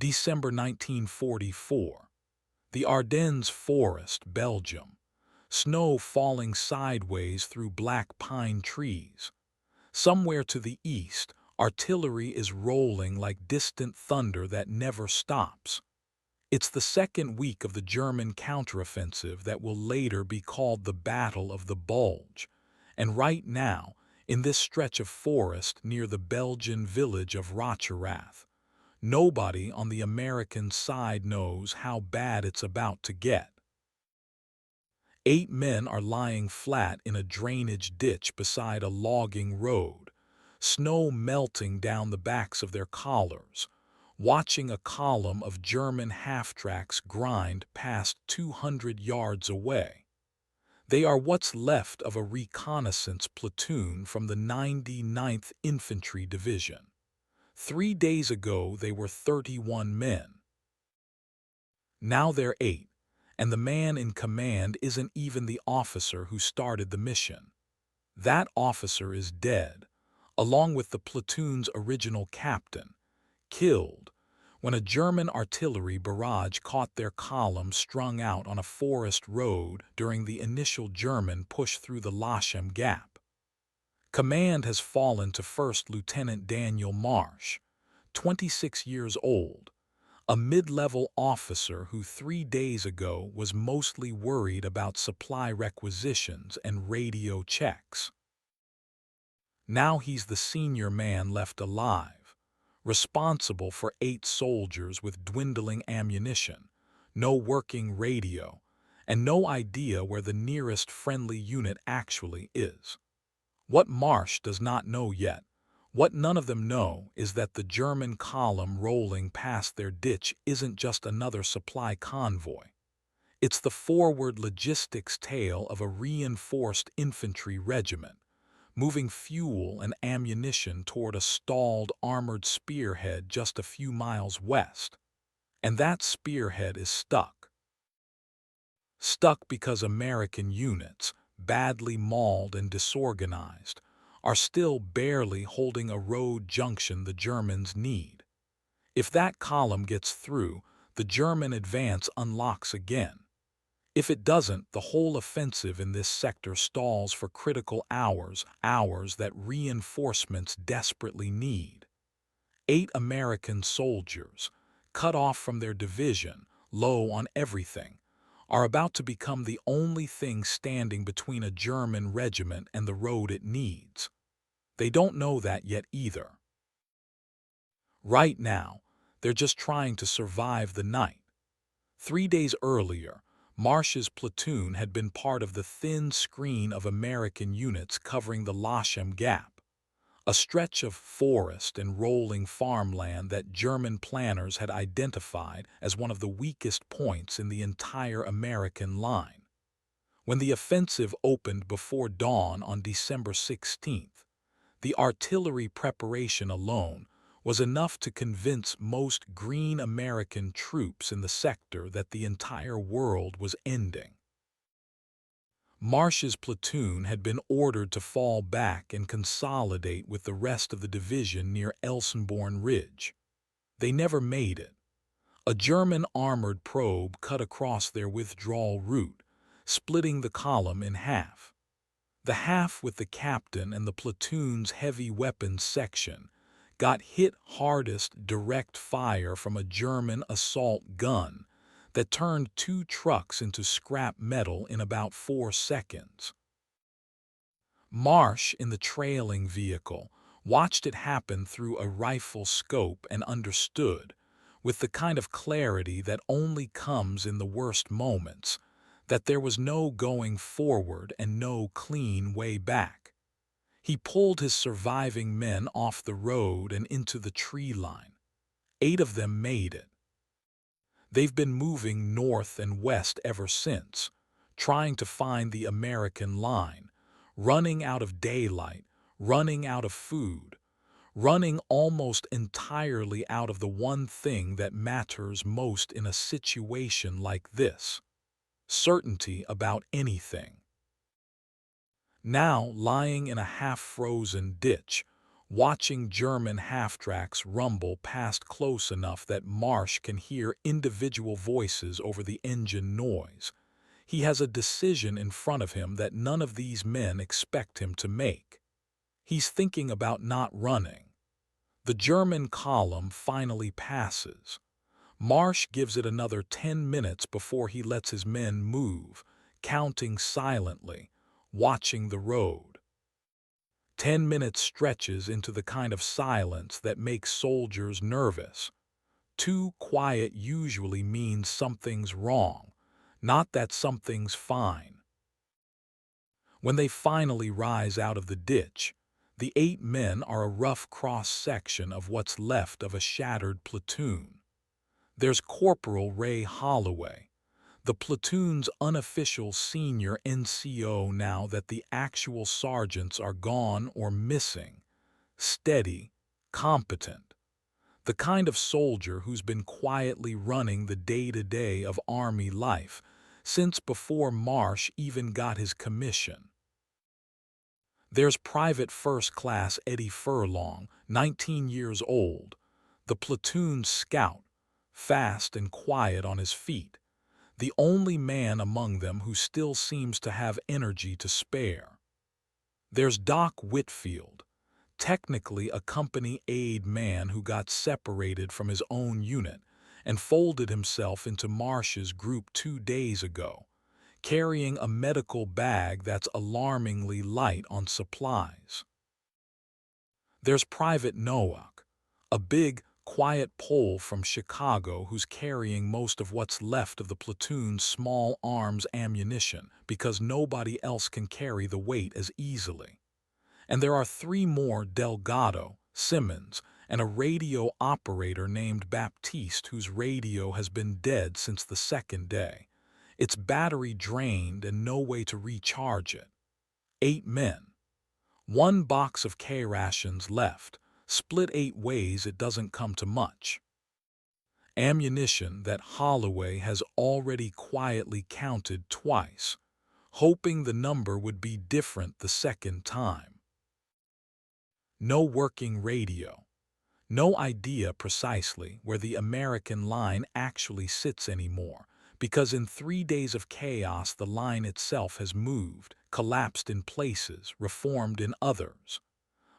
December 1944. The Ardennes Forest, Belgium. Snow falling sideways through black pine trees. Somewhere to the east, artillery is rolling like distant thunder that never stops. It's the second week of the German counteroffensive that will later be called the Battle of the Bulge. And right now, in this stretch of forest near the Belgian village of Rocherath, nobody on the American side knows how bad it's about to get. 8 men are lying flat in a drainage ditch beside a logging road, snow melting down the backs of their collars, watching a column of German half-tracks grind past 200 yards away. They are what's left of a reconnaissance platoon from the 99th Infantry Division. 3 days ago they were 31 men. Now they're 8. And the man in command isn't even the officer who started the mission. That officer is dead, along with the platoon's original captain, killed when a German artillery barrage caught their column strung out on a forest road during the initial German push through the Lachem Gap. Command has fallen to First Lieutenant Daniel Marsh, 26 years old, a mid-level officer who 3 days ago was mostly worried about supply requisitions and radio checks. Now he's the senior man left alive, responsible for 8 soldiers with dwindling ammunition, no working radio, and no idea where the nearest friendly unit actually is. What Marsh does not know yet, what none of them know, is that the German column rolling past their ditch isn't just another supply convoy. It's the forward logistics tail of a reinforced infantry regiment, moving fuel and ammunition toward a stalled armored spearhead just a few miles west. And that spearhead is stuck. Stuck because American units, badly mauled and disorganized, are still barely holding a road junction the Germans need. If that column gets through, the German advance unlocks again. If it doesn't, the whole offensive in this sector stalls for critical hours that reinforcements desperately need. 8 American soldiers, cut off from their division, low on everything, are about to become the only thing standing between a German regiment and the road it needs. They don't know that yet either. Right now, they're just trying to survive the night. 3 days earlier, Marsh's platoon had been part of the thin screen of American units covering the Lachem Gap, a stretch of forest and rolling farmland that German planners had identified as one of the weakest points in the entire American line. When the offensive opened before dawn on December 16th, the artillery preparation alone was enough to convince most green American troops in the sector that the entire world was ending. Marsh's platoon had been ordered to fall back and consolidate with the rest of the division near Elsenborn Ridge. They never made it. A German armored probe cut across their withdrawal route, splitting the column in half. The half with the captain and the platoon's heavy weapons section got hit hardest direct fire from a German assault gun that turned 2 trucks into scrap metal in about 4 seconds. Marsh, in the trailing vehicle, watched it happen through a rifle scope and understood, with the kind of clarity that only comes in the worst moments, that there was no going forward and no clean way back. He pulled his surviving men off the road and into the tree line. 8 of them made it. They've been moving north and west ever since, trying to find the American line, running out of daylight, running out of food, running almost entirely out of the one thing that matters most in a situation like this: certainty about anything. Now, lying in a half-frozen ditch, watching German half-tracks rumble past close enough that Marsh can hear individual voices over the engine noise. He has a decision in front of him that none of these men expect him to make. He's thinking about not running. The German column finally passes. Marsh gives it another 10 minutes before he lets his men move, counting silently, watching the road. 10 minutes stretches into the kind of silence that makes soldiers nervous. Too quiet usually means something's wrong, not that something's fine. When they finally rise out of the ditch, the 8 men are a rough cross-section of what's left of a shattered platoon. There's Corporal Ray Holloway, the platoon's unofficial senior NCO now that the actual sergeants are gone or missing, steady, competent, the kind of soldier who's been quietly running the day-to-day of Army life since before Marsh even got his commission. There's Private First Class Eddie Furlong, 19 years old, the platoon's scout, fast and quiet on his feet, the only man among them who still seems to have energy to spare. There's Doc Whitfield, technically a company aide man who got separated from his own unit and folded himself into Marsh's group 2 days ago, carrying a medical bag that's alarmingly light on supplies. There's Private Nowak, a big, quiet Pole from Chicago who's carrying most of what's left of the platoon's small arms ammunition because nobody else can carry the weight as easily. And there are 3 more: Delgado, Simmons, and a radio operator named Baptiste whose radio has been dead since the 2nd day. Its battery drained and no way to recharge it. 8 men. 1 box of K-rations left. Split 8 ways, it doesn't come to much. Ammunition that Holloway has already quietly counted twice, hoping the number would be different the 2nd time. No working radio. No idea precisely where the American line actually sits anymore, because in 3 days of chaos the line itself has moved, collapsed in places, reformed in others.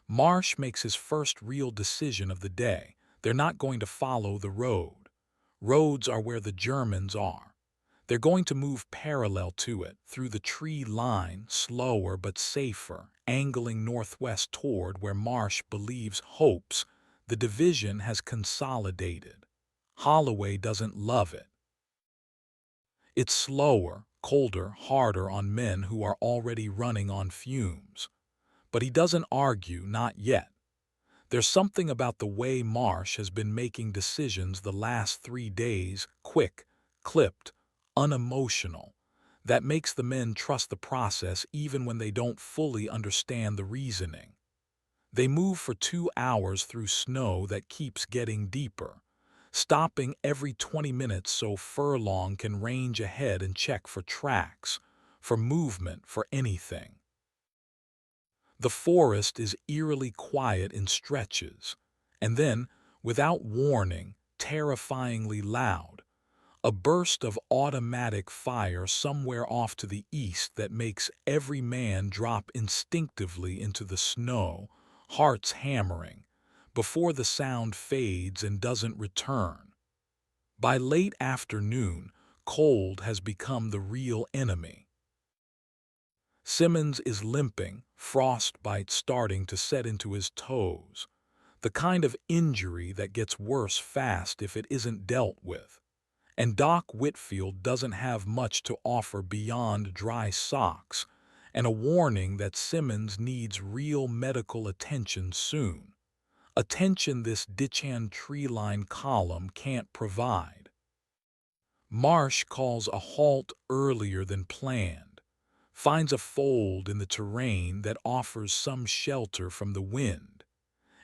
Marsh makes his first real decision of the day. They're not going to follow the road. Roads are where the Germans are. They're going to move parallel to it, through the tree line, slower but safer, angling northwest toward where Marsh hopes, the division has consolidated. Holloway doesn't love it. It's slower, colder, harder on men who are already running on fumes. But he doesn't argue, not yet. There's something about the way Marsh has been making decisions the last 3 days, quick, clipped, unemotional, that makes the men trust the process even when they don't fully understand the reasoning. They move for 2 hours through snow that keeps getting deeper, stopping every 20 minutes so Furlong can range ahead and check for tracks, for movement, for anything. The forest is eerily quiet in stretches, and then, without warning, terrifyingly loud, a burst of automatic fire somewhere off to the east that makes every man drop instinctively into the snow, hearts hammering, before the sound fades and doesn't return. By late afternoon, cold has become the real enemy. Simmons is limping, frostbite starting to set into his toes, the kind of injury that gets worse fast if it isn't dealt with. And Doc Whitfield doesn't have much to offer beyond dry socks and a warning that Simmons needs real medical attention soon. Attention this ditch-hand tree-line column can't provide. Marsh calls a halt earlier than planned, finds a fold in the terrain that offers some shelter from the wind,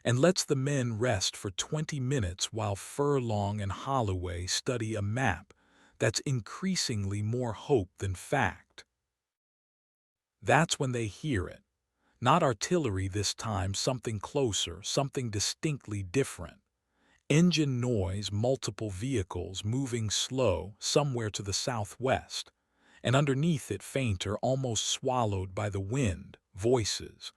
and lets the men rest for 20 minutes while Furlong and Holloway study a map that's increasingly more hope than fact. That's when they hear it. Not artillery this time, something closer, something distinctly different. Engine noise, multiple vehicles moving slow somewhere to the southwest, and underneath it fainter, almost swallowed by the wind, voices.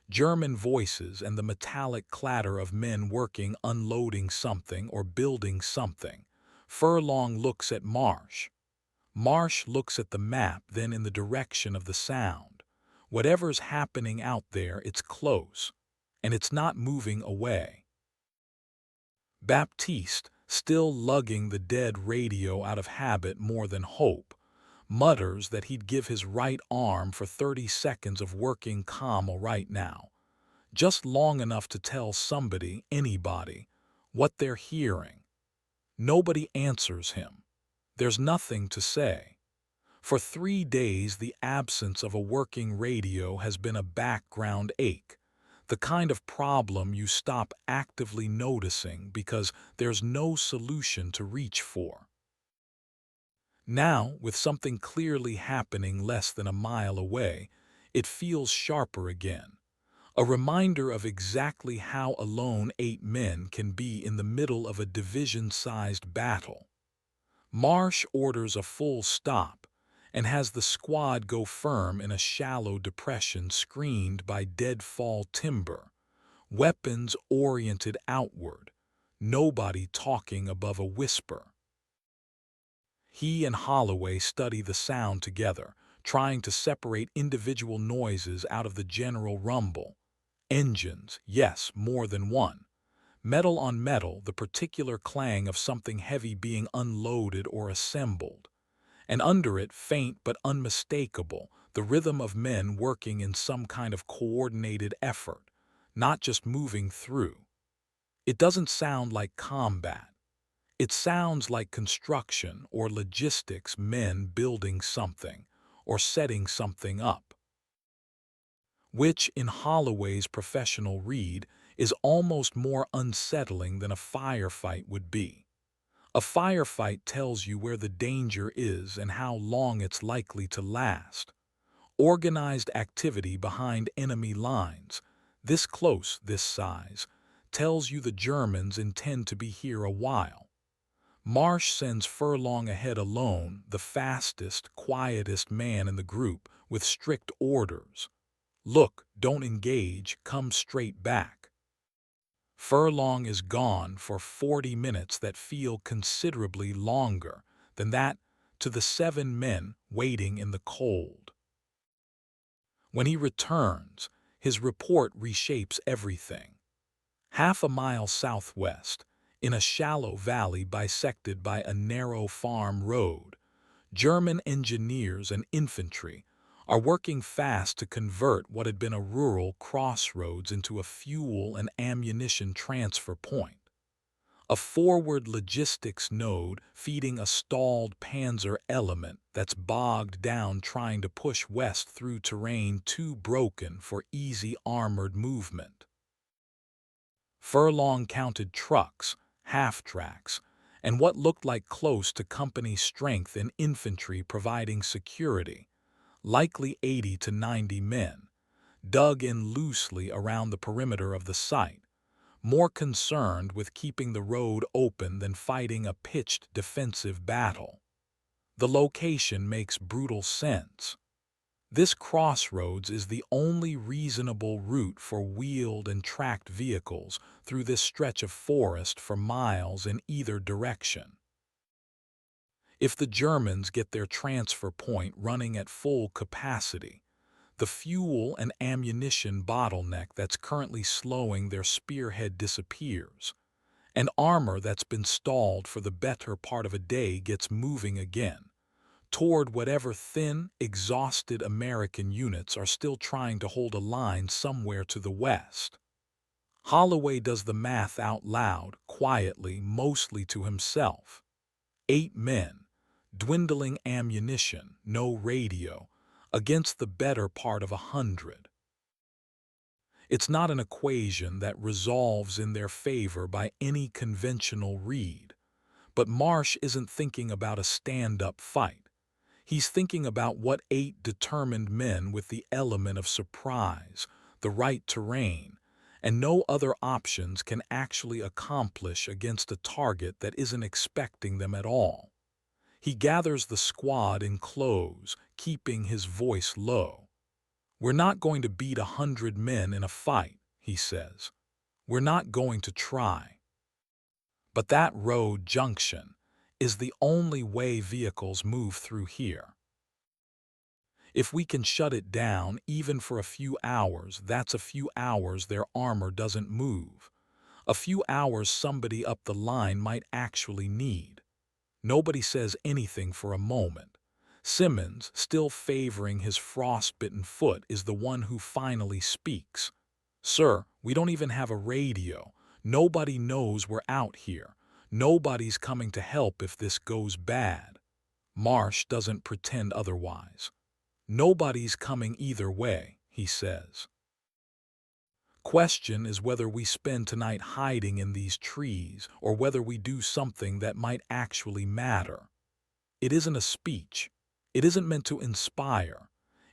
German voices and the metallic clatter of men working, unloading something or building something. Furlong looks at Marsh. Marsh looks at the map, then in the direction of the sound. Whatever's happening out there, it's close, and it's not moving away. Baptiste, still lugging the dead radio out of habit more than hope, mutters that he'd give his right arm for 30 seconds of working comma right now, just long enough to tell somebody, anybody, what they're hearing. Nobody answers him. There's nothing to say. For 3 days, the absence of a working radio has been a background ache, the kind of problem you stop actively noticing because there's no solution to reach for. Now, with something clearly happening less than a mile away, it feels sharper again. A reminder of exactly how alone 8 men can be in the middle of a division-sized battle. Marsh orders a full stop and has the squad go firm in a shallow depression screened by deadfall timber, weapons oriented outward, nobody talking above a whisper. He and Holloway study the sound together, trying to separate individual noises out of the general rumble. Engines, yes, more than one. Metal on metal, the particular clang of something heavy being unloaded or assembled. And under it, faint but unmistakable, the rhythm of men working in some kind of coordinated effort, not just moving through. It doesn't sound like combat. It sounds like construction or logistics, men building something or setting something up. Which, in Holloway's professional read, is almost more unsettling than a firefight would be. A firefight tells you where the danger is and how long it's likely to last. Organized activity behind enemy lines, this close, this size, tells you the Germans intend to be here a while. Marsh sends Furlong ahead alone, the fastest, quietest man in the group, with strict orders. Look, don't engage, come straight back. Furlong is gone for 40 minutes that feel considerably longer than that to the 7 men waiting in the cold. When he returns, his report reshapes everything. Half a mile southwest, in a shallow valley bisected by a narrow farm road, German engineers and infantry are working fast to convert what had been a rural crossroads into a fuel and ammunition transfer point. A forward logistics node feeding a stalled panzer element that's bogged down trying to push west through terrain too broken for easy armored movement. Furlong counted trucks, half-tracks, and what looked like close to company strength in infantry providing security, likely 80 to 90 men, dug in loosely around the perimeter of the site, more concerned with keeping the road open than fighting a pitched defensive battle. The location makes brutal sense. This crossroads is the only reasonable route for wheeled and tracked vehicles through this stretch of forest for miles in either direction. If the Germans get their transfer point running at full capacity, the fuel and ammunition bottleneck that's currently slowing their spearhead disappears, and armor that's been stalled for the better part of a day gets moving again, toward whatever thin, exhausted American units are still trying to hold a line somewhere to the west. Holloway does the math out loud, quietly, mostly to himself. 8 men, dwindling ammunition, no radio, against the better part of 100. It's not an equation that resolves in their favor by any conventional read, but Marsh isn't thinking about a stand-up fight. He's thinking about what 8 determined men with the element of surprise, the right terrain, and no other options can actually accomplish against a target that isn't expecting them at all. He gathers the squad in close, keeping his voice low. "We're not going to beat 100 men in a fight," he says. "We're not going to try. But that road junction is the only way vehicles move through here. If we can shut it down even for a few hours, that's a few hours their armor doesn't move. A few hours somebody up the line might actually need." Nobody says anything for a moment. Simmons, still favoring his frostbitten foot, is the one who finally speaks. "Sir, we don't even have a radio. Nobody knows we're out here. Nobody's coming to help if this goes bad." Marsh doesn't pretend otherwise. "Nobody's coming either way," he says. "Question is whether we spend tonight hiding in these trees or whether we do something that might actually matter." It isn't a speech. It isn't meant to inspire.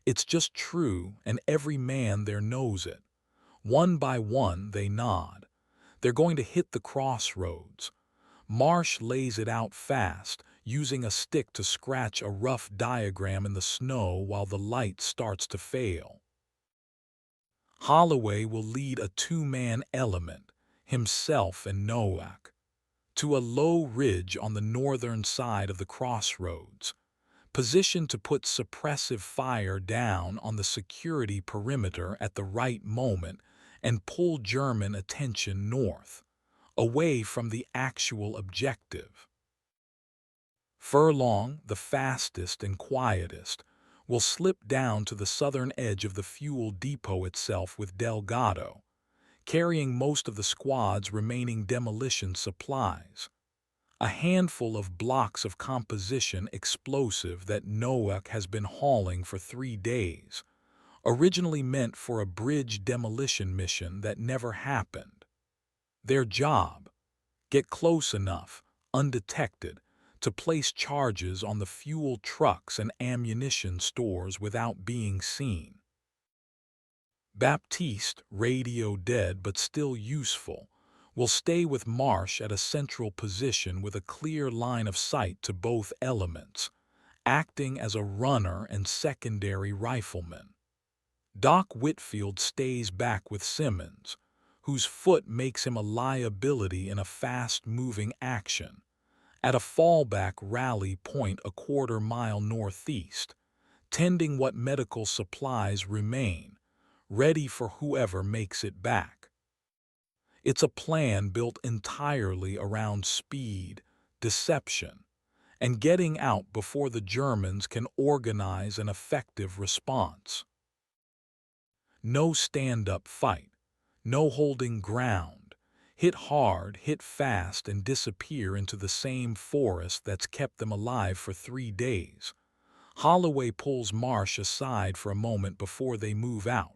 It's just true, and every man there knows it. One by one, they nod. They're going to hit the crossroads. Marsh lays it out fast, using a stick to scratch a rough diagram in the snow while the light starts to fail. Holloway will lead a two-man element, himself and Nowak, to a low ridge on the northern side of the crossroads, positioned to put suppressive fire down on the security perimeter at the right moment and pull German attention north, away from the actual objective. Furlong, the fastest and quietest, will slip down to the southern edge of the fuel depot itself with Delgado, carrying most of the squad's remaining demolition supplies. A handful of blocks of composition explosive that Nowak has been hauling for 3 days, originally meant for a bridge demolition mission that never happened. Their job: get close enough, undetected, to place charges on the fuel trucks and ammunition stores without being seen. Baptiste, radio dead but still useful, will stay with Marsh at a central position with a clear line of sight to both elements, acting as a runner and secondary rifleman. Doc Whitfield stays back with Simmons, whose foot makes him a liability in a fast-moving action, at a fallback rally point a quarter-mile northeast, tending what medical supplies remain, ready for whoever makes it back. It's a plan built entirely around speed, deception, and getting out before the Germans can organize an effective response. No stand-up fight, no holding ground. Hit hard, hit fast, and disappear into the same forest that's kept them alive for 3 days. Holloway pulls Marsh aside for a moment before they move out.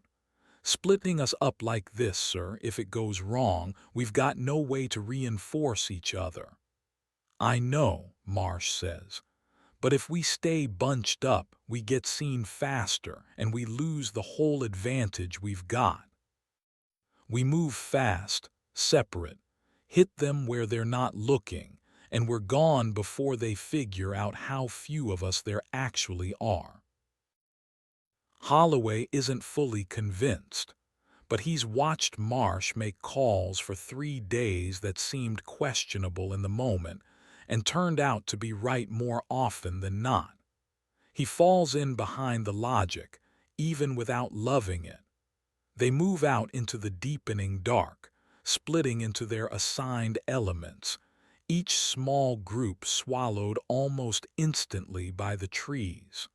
"Splitting us up like this, sir, if it goes wrong, we've got no way to reinforce each other." "I know," Marsh says, "but if we stay bunched up, we get seen faster, and we lose the whole advantage we've got. We move fast, separate, hit them where they're not looking, and we're gone before they figure out how few of us there actually are." Holloway isn't fully convinced, but he's watched Marsh make calls for 3 days that seemed questionable in the moment and turned out to be right more often than not. He falls in behind the logic, even without loving it. They move out into the deepening dark, splitting into their assigned elements, each small group swallowed almost instantly by the trees.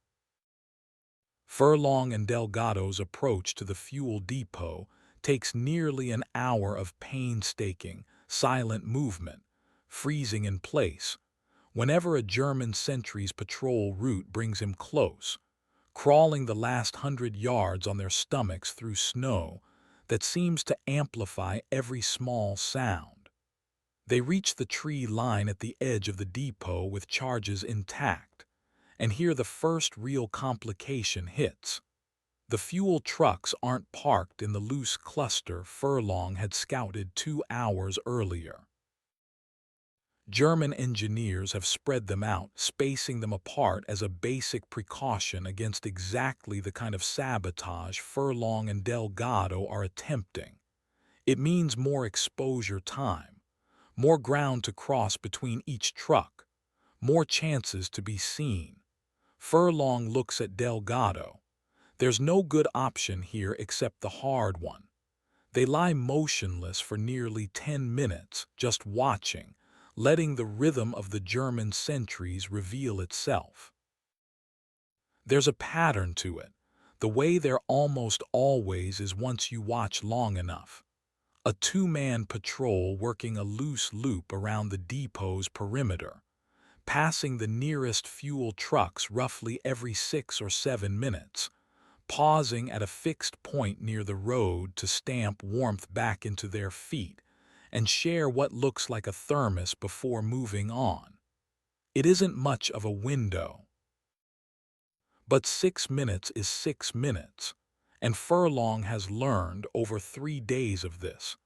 Furlong and Delgado's approach to the fuel depot takes nearly an hour of painstaking, silent movement, freezing in place, whenever a German sentry's patrol route brings him close, crawling the last 100 yards on their stomachs through snow that seems to amplify every small sound. They reach the tree line at the edge of the depot with charges intact, and here the first real complication hits. The fuel trucks aren't parked in the loose cluster Furlong had scouted 2 hours earlier. German engineers have spread them out, spacing them apart as a basic precaution against exactly the kind of sabotage Furlong and Delgado are attempting. It means more exposure time, more ground to cross between each truck, more chances to be seen. Furlong looks at Delgado. There's no good option here except the hard one. They lie motionless for nearly 10 minutes, just watching, letting the rhythm of the German sentries reveal itself. There's a pattern to it. The way there almost always is once you watch long enough. A two-man patrol working a loose loop around the depot's perimeter, passing the nearest fuel trucks roughly every 6 or 7 minutes, pausing at a fixed point near the road to stamp warmth back into their feet and share what looks like a thermos before moving on. It isn't much of a window. But 6 minutes is 6 minutes, and Furlong has learned over 3 days of this,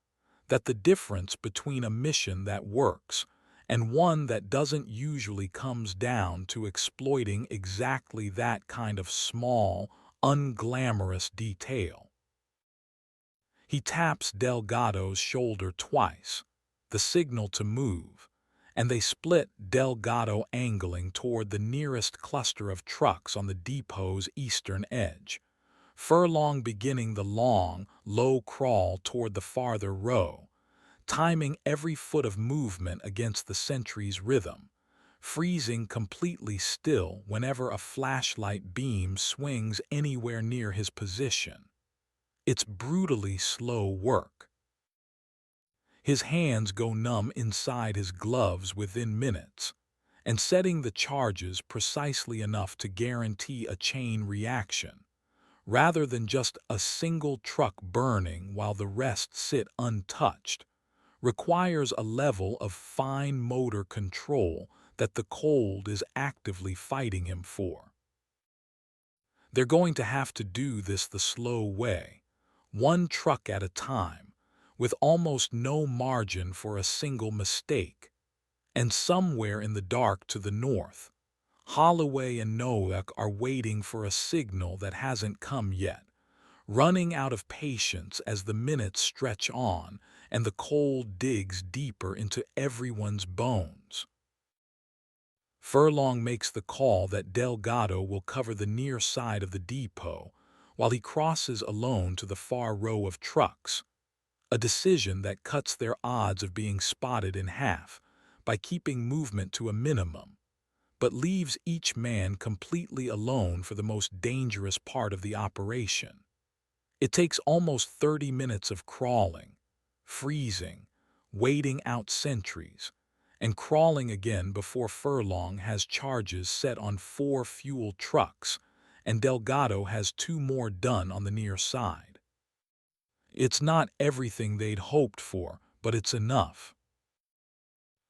that the difference between a mission that works and one that doesn't usually comes down to exploiting exactly that kind of small, unglamorous detail. He taps Delgado's shoulder twice, the signal to move, and they split, Delgado angling toward the nearest cluster of trucks on the depot's eastern edge, Furlong beginning the long, low crawl toward the farther row, timing every foot of movement against the sentry's rhythm, freezing completely still whenever a flashlight beam swings anywhere near his position. It's brutally slow work. His hands go numb inside his gloves within minutes, and setting the charges precisely enough to guarantee a chain reaction, rather than just a single truck burning while the rest sit untouched, requires a level of fine motor control that the cold is actively fighting him for. They're going to have to do this the slow way, one truck at a time, with almost no margin for a single mistake. And somewhere in the dark to the north, Holloway and Nowak are waiting for a signal that hasn't come yet, running out of patience as the minutes stretch on and the cold digs deeper into everyone's bones. Furlong makes the call that Delgado will cover the near side of the depot while he crosses alone to the far row of trucks, a decision that cuts their odds of being spotted in half by keeping movement to a minimum, but leaves each man completely alone for the most dangerous part of the operation. It takes almost 30 minutes of crawling, freezing, waiting out sentries, and crawling again before Furlong has charges set on 4 fuel trucks and Delgado has 2 more done on the near side. It's not everything they'd hoped for, but it's enough.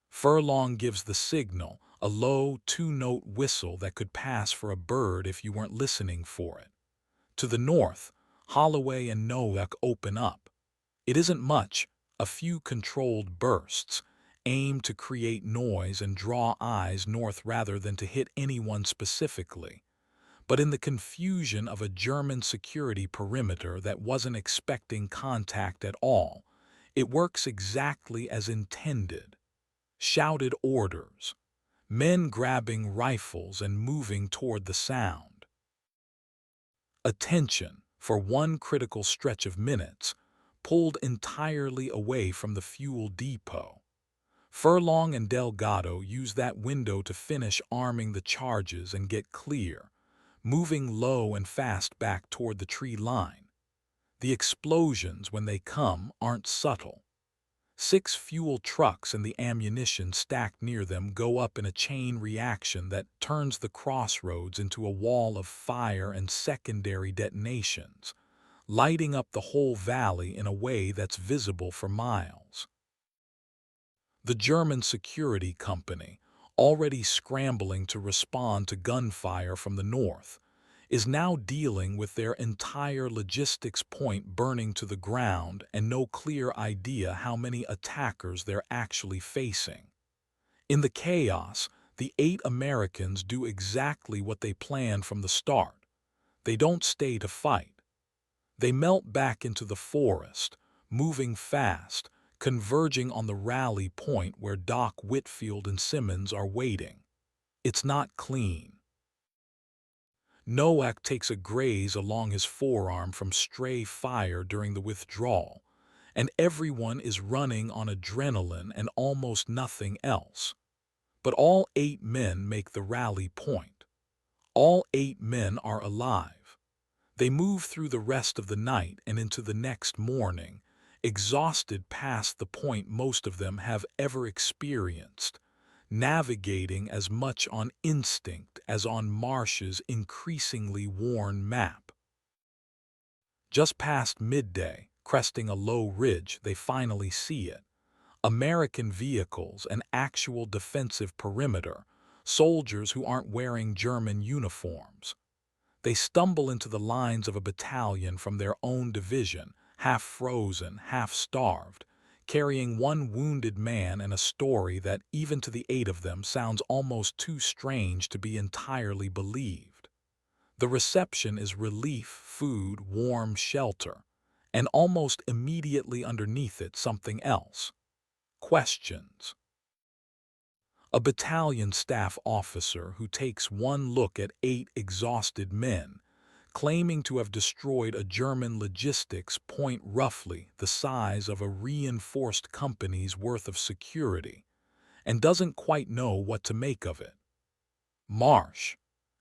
Furlong gives the signal, a low 2-note whistle that could pass for a bird if you weren't listening for it. To the north, Holloway and Nowak open up. It isn't much, a few controlled bursts, aimed to create noise and draw eyes north rather than to hit anyone specifically. But in the confusion of a German security perimeter that wasn't expecting contact at all, it works exactly as intended. Shouted orders, men grabbing rifles and moving toward the sound. Attention, for one critical stretch of minutes, pulled entirely away from the fuel depot. Furlong and Delgado use that window to finish arming the charges and get clear, moving low and fast back toward the tree line. The explosions, when they come, aren't subtle. 6 fuel trucks and the ammunition stacked near them go up in a chain reaction that turns the crossroads into a wall of fire and secondary detonations, lighting up the whole valley in a way that's visible for miles. The German security company, already scrambling to respond to gunfire from the north, is now dealing with their entire logistics point burning to the ground and no clear idea how many attackers they're actually facing. In the chaos, the 8 Americans do exactly what they planned from the start. They don't stay to fight. They melt back into the forest, moving fast, converging on the rally point where Doc Whitfield and Simmons are waiting. It's not clean. Nowak takes a graze along his forearm from stray fire during the withdrawal, and everyone is running on adrenaline and almost nothing else. But all 8 men make the rally point. All 8 men are alive. They move through the rest of the night and into the next morning, exhausted past the point most of them have ever experienced, navigating as much on instinct as on Marsh's increasingly worn map. Just past midday, cresting a low ridge, they finally see it. American vehicles, an actual defensive perimeter, soldiers who aren't wearing German uniforms. They stumble into the lines of a battalion from their own division, half frozen, half starved, carrying one wounded man and a story that, even to the 8 of them, sounds almost too strange to be entirely believed. The reception is relief, food, warm shelter, and almost immediately underneath it something else. Questions. A battalion staff officer who takes one look at 8 exhausted men, claiming to have destroyed a German logistics point roughly the size of a reinforced company's worth of security, and doesn't quite know what to make of it. Marsh,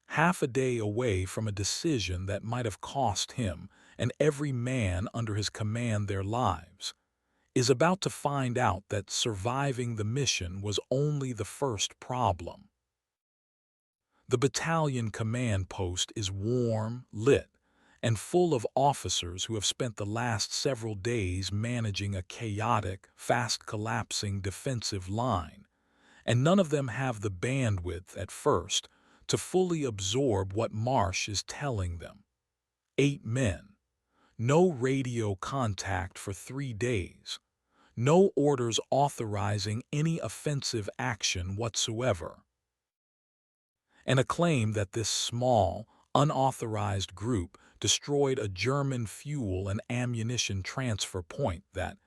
half a day away from a decision that might have cost him and every man under his command their lives, is about to find out that surviving the mission was only the first problem. The battalion command post is warm, lit, and full of officers who have spent the last several days managing a chaotic, fast-collapsing defensive line, and none of them have the bandwidth at first to fully absorb what Marsh is telling them. 8 men. No radio contact for 3 days. No orders authorizing any offensive action whatsoever. And a claim that this small, unauthorized group destroyed a German fuel and ammunition transfer point that,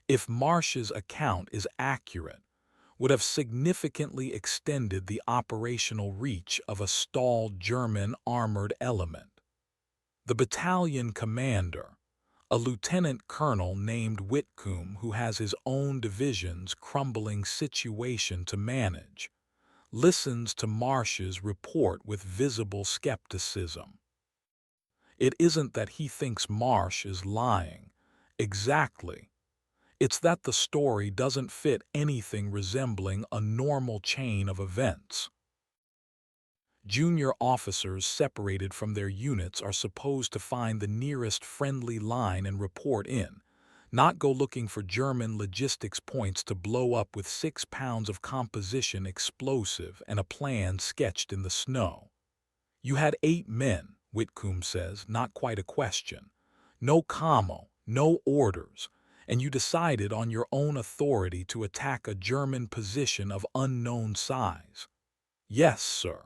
if Marsh's account is accurate, would have significantly extended the operational reach of a stalled German armored element. The battalion commander, a lieutenant colonel named Whitcomb who has his own division's crumbling situation to manage, listens to Marsh's report with visible skepticism. It isn't that he thinks Marsh is lying. Exactly. It's that the story doesn't fit anything resembling a normal chain of events. Junior officers separated from their units are supposed to find the nearest friendly line and report in, not go looking for German logistics points to blow up with 6 pounds of composition explosive and a plan sketched in the snow. You had 8 men, Whitcomb says, not quite a question. No commo, no orders, and you decided on your own authority to attack a German position of unknown size. Yes, sir.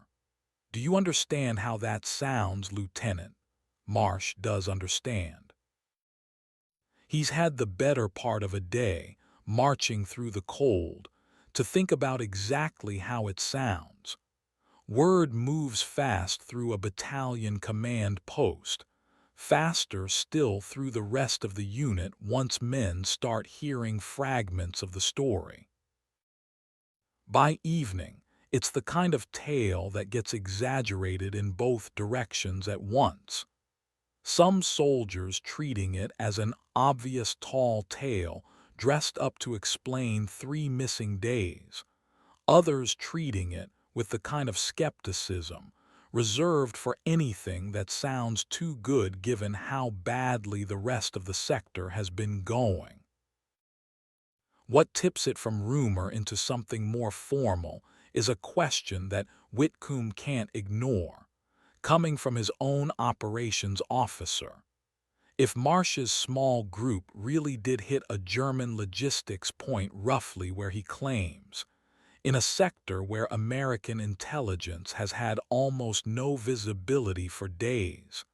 Do you understand how that sounds, Lieutenant? Marsh does understand. He's had the better part of a day, marching through the cold, to think about exactly how it sounds. Word moves fast through a battalion command post, faster still through the rest of the unit once men start hearing fragments of the story. By evening, it's the kind of tale that gets exaggerated in both directions at once. Some soldiers treating it as an obvious tall tale dressed up to explain 3 missing days. Others treating it with the kind of skepticism reserved for anything that sounds too good given how badly the rest of the sector has been going. What tips it from rumor into something more formal is a question that Whitcomb can't ignore. coming from his own operations officer. If Marsh's small group really did hit a German logistics point roughly where he claims, in a sector where American intelligence has had almost no visibility for days,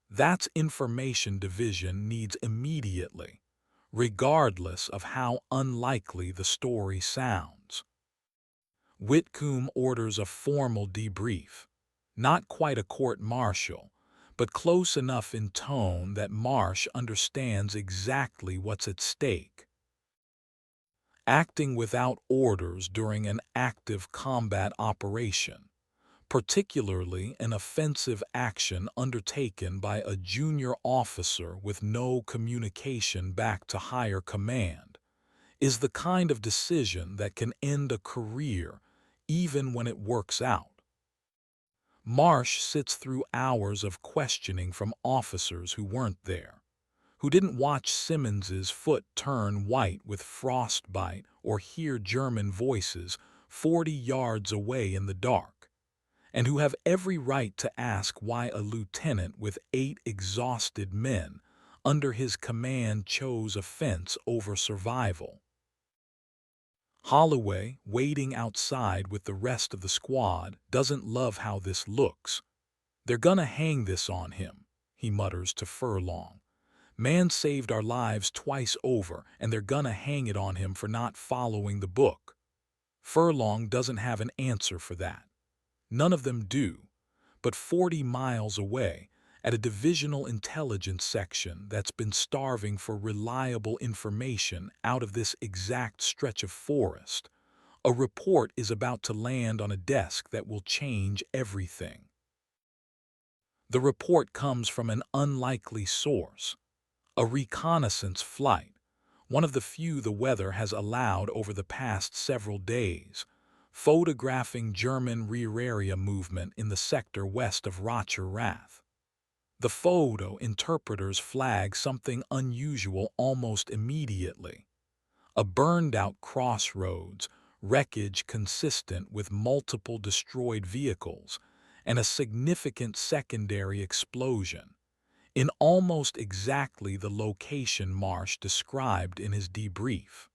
that's information division needs immediately, regardless of how unlikely the story sounds. Whitcomb orders a formal debrief, not quite a court-martial, but close enough in tone that Marsh understands exactly what's at stake. Acting without orders during an active combat operation, particularly an offensive action undertaken by a junior officer with no communication back to higher command, is the kind of decision that can end a career even when it works out. Marsh sits through hours of questioning from officers who weren't there, who didn't watch Simmons's foot turn white with frostbite or hear German voices 40 yards away in the dark, and who have every right to ask why a lieutenant with 8 exhausted men under his command chose offense over survival. Holloway, waiting outside with the rest of the squad, doesn't love how this looks. "They're gonna hang this on him," he mutters to Furlong. "Man saved our lives twice over, and they're gonna hang it on him for not following the book." Furlong doesn't have an answer for that. None of them do. But 40 miles away, at a divisional intelligence section that's been starving for reliable information out of this exact stretch of forest, a report is about to land on a desk that will change everything. The report comes from an unlikely source, a reconnaissance flight, one of the few the weather has allowed over the past several days, photographing German rear area movement in the sector west of Rocher Rath. The photo interpreters flag something unusual almost immediately. A burned-out crossroads, wreckage consistent with multiple destroyed vehicles, and a significant secondary explosion, in almost exactly the location Marsh described in his debrief.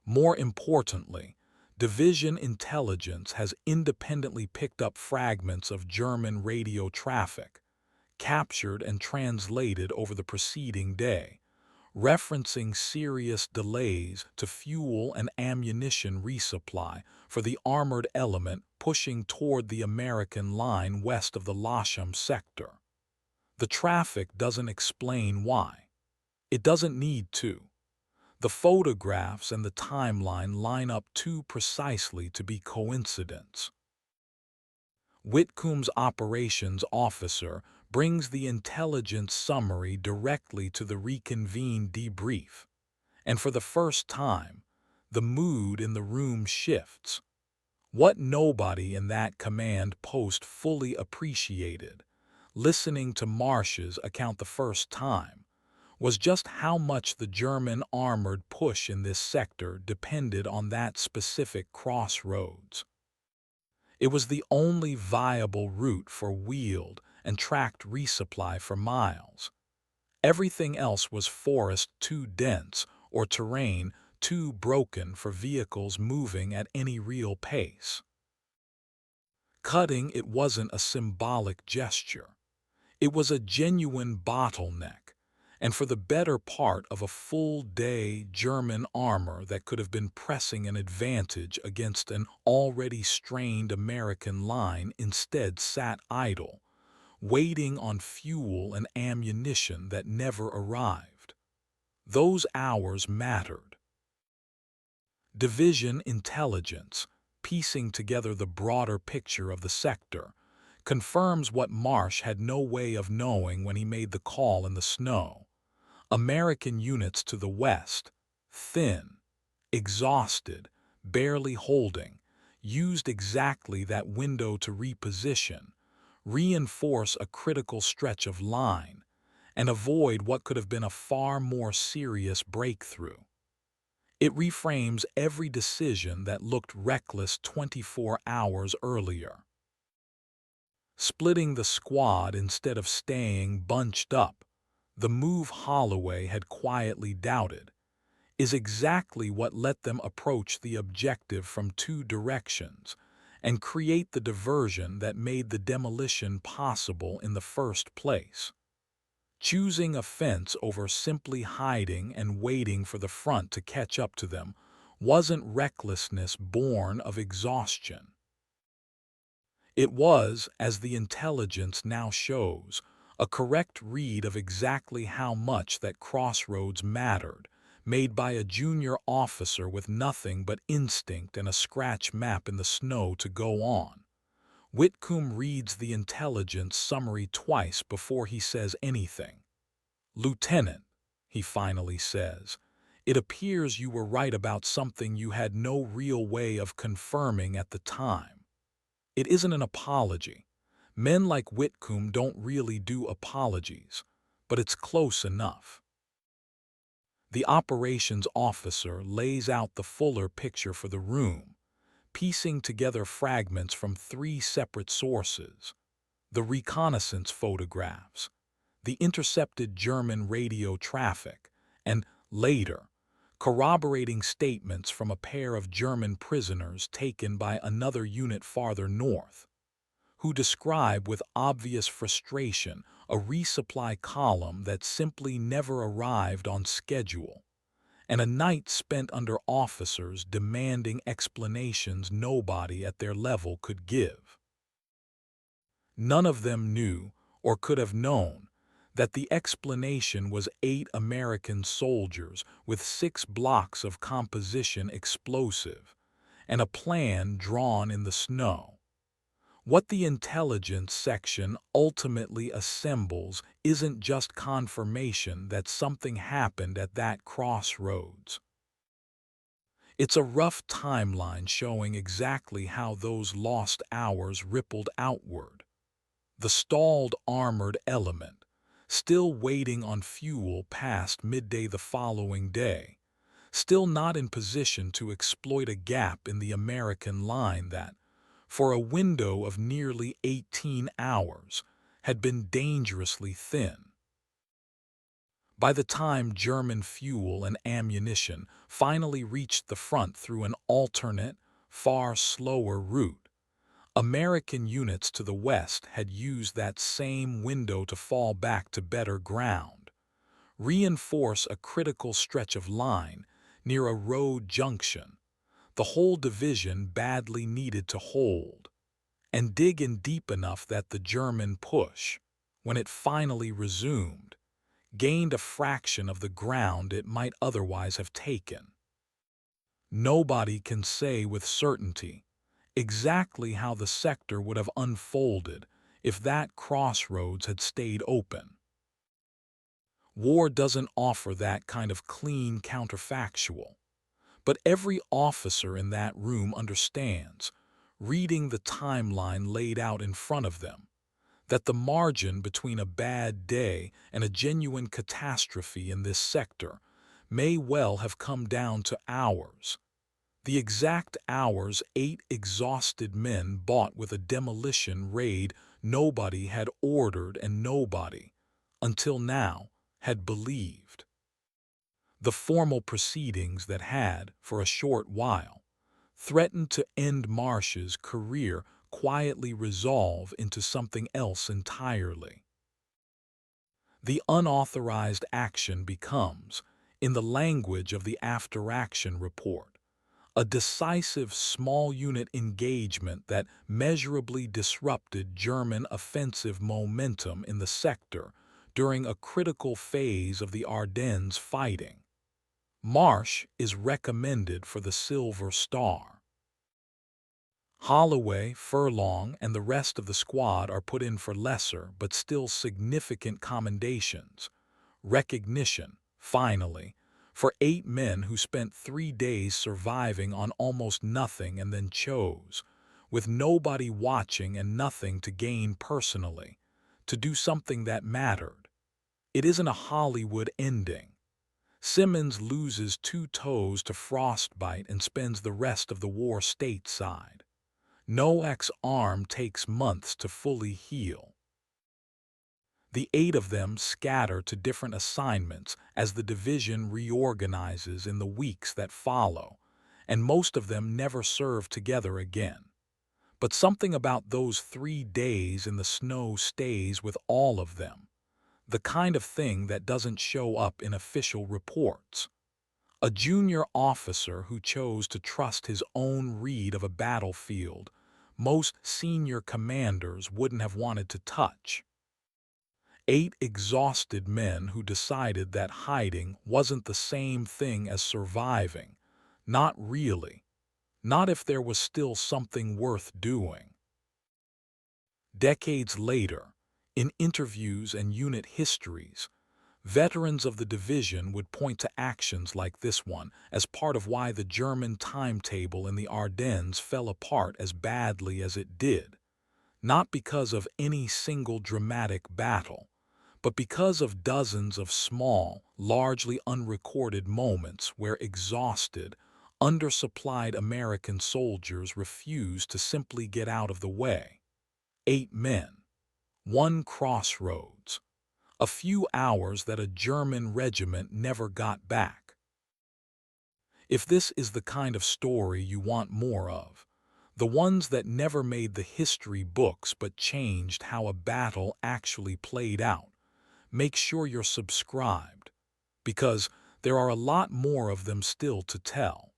More importantly, Division intelligence has independently picked up fragments of German radio traffic, captured and translated over the preceding day, referencing serious delays to fuel and ammunition resupply for the armored element pushing toward the American line west of the Lasham sector. The traffic doesn't explain why. It doesn't need to. The photographs and the timeline line up too precisely to be coincidence. Whitcomb's operations officer brings the intelligence summary directly to the reconvened debrief, and for the first time, the mood in the room shifts. What nobody in that command post fully appreciated, listening to Marsh's account the first time, was just how much the German armored push in this sector depended on that specific crossroads. It was the only viable route for wheeled and tracked resupply for miles. Everything else was forest too dense or terrain too broken for vehicles moving at any real pace. Cutting it wasn't a symbolic gesture. It was a genuine bottleneck, and for the better part of a full day, German armor that could have been pressing an advantage against an already strained American line instead sat idle, waiting on fuel and ammunition that never arrived. Those hours mattered. Division intelligence, piecing together the broader picture of the sector, confirms what Marsh had no way of knowing when he made the call in the snow. American units to the west, thin, exhausted, barely holding, used exactly that window to reposition, reinforce a critical stretch of line, and avoid what could have been a far more serious breakthrough. It reframes every decision that looked reckless 24 hours earlier. splitting the squad instead of staying bunched up, the move Holloway had quietly doubted, is exactly what let them approach the objective from two directions and create the diversion that made the demolition possible in the first place. Choosing a fence over simply hiding and waiting for the front to catch up to them wasn't recklessness born of exhaustion. It was, as the intelligence now shows, a correct read of exactly how much that crossroads mattered, made by a junior officer with nothing but instinct and a scratch map in the snow to go on. Whitcomb reads the intelligence summary twice before he says anything. "Lieutenant," he finally says, "it appears you were right about something you had no real way of confirming at the time. It isn't an apology. Men like Whitcomb don't really do apologies, but it's close enough." The operations officer lays out the fuller picture for the room, piecing together fragments from three separate sources: the reconnaissance photographs, the intercepted German radio traffic, and, later, corroborating statements from a pair of German prisoners taken by another unit farther north, who describe with obvious frustration a resupply column that simply never arrived on schedule, and a night spent under officers demanding explanations nobody at their level could give. None of them knew, or could have known, that the explanation was 8 American soldiers with 6 blocks of composition explosive, and a plan drawn in the snow. What the intelligence section ultimately assembles isn't just confirmation that something happened at that crossroads. It's a rough timeline showing exactly how those lost hours rippled outward. The stalled armored element, still waiting on fuel past midday the following day, still not in position to exploit a gap in the American line that, for a window of nearly 18 hours, had been dangerously thin. By the time German fuel and ammunition finally reached the front through an alternate, far slower route, American units to the west had used that same window to fall back to better ground, reinforce a critical stretch of line near a road junction the whole division badly needed to hold, and dig in deep enough that the German push, when it finally resumed, gained a fraction of the ground it might otherwise have taken. Nobody can say with certainty exactly how the sector would have unfolded if that crossroads had stayed open. War doesn't offer that kind of clean counterfactual, but every officer in that room understands, reading the timeline laid out in front of them, that the margin between a bad day and a genuine catastrophe in this sector may well have come down to hours. The exact hours 8 exhausted men bought with a demolition raid nobody had ordered and nobody, until now, had believed. The formal proceedings that had, for a short while, threatened to end Marsh's career quietly resolve into something else entirely. The unauthorized action becomes, in the language of the after-action report, a decisive small-unit engagement that measurably disrupted German offensive momentum in the sector during a critical phase of the Ardennes fighting. Marsh is recommended for the Silver Star. Holloway, Furlong, and the rest of the squad are put in for lesser but still significant commendations. Recognition, finally, for 8 men who spent 3 days surviving on almost nothing and then chose, with nobody watching and nothing to gain personally, to do something that mattered. It isn't a Hollywood ending. Simmons loses 2 toes to frostbite and spends the rest of the war stateside. Noak's arm takes months to fully heal. The 8 of them scatter to different assignments as the division reorganizes in the weeks that follow, and most of them never serve together again. But something about those 3 days in the snow stays with all of them, the kind of thing that doesn't show up in official reports. A junior officer who chose to trust his own read of a battlefield most senior commanders wouldn't have wanted to touch. 8 exhausted men who decided that hiding wasn't the same thing as surviving. Not really. Not if there was still something worth doing. Decades later, in interviews and unit histories, veterans of the division would point to actions like this one as part of why the German timetable in the Ardennes fell apart as badly as it did. Not because of any single dramatic battle, but because of dozens of small, largely unrecorded moments where exhausted, undersupplied American soldiers refused to simply get out of the way. 8 men, one crossroads, a few hours that a German regiment never got back. If this is the kind of story you want more of, the ones that never made the history books but changed how a battle actually played out, make sure you're subscribed, because there are a lot more of them still to tell.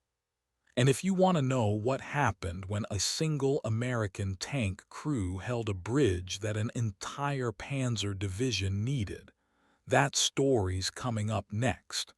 And if you want to know what happened when a single American tank crew held a bridge that an entire panzer division needed, that story's coming up next.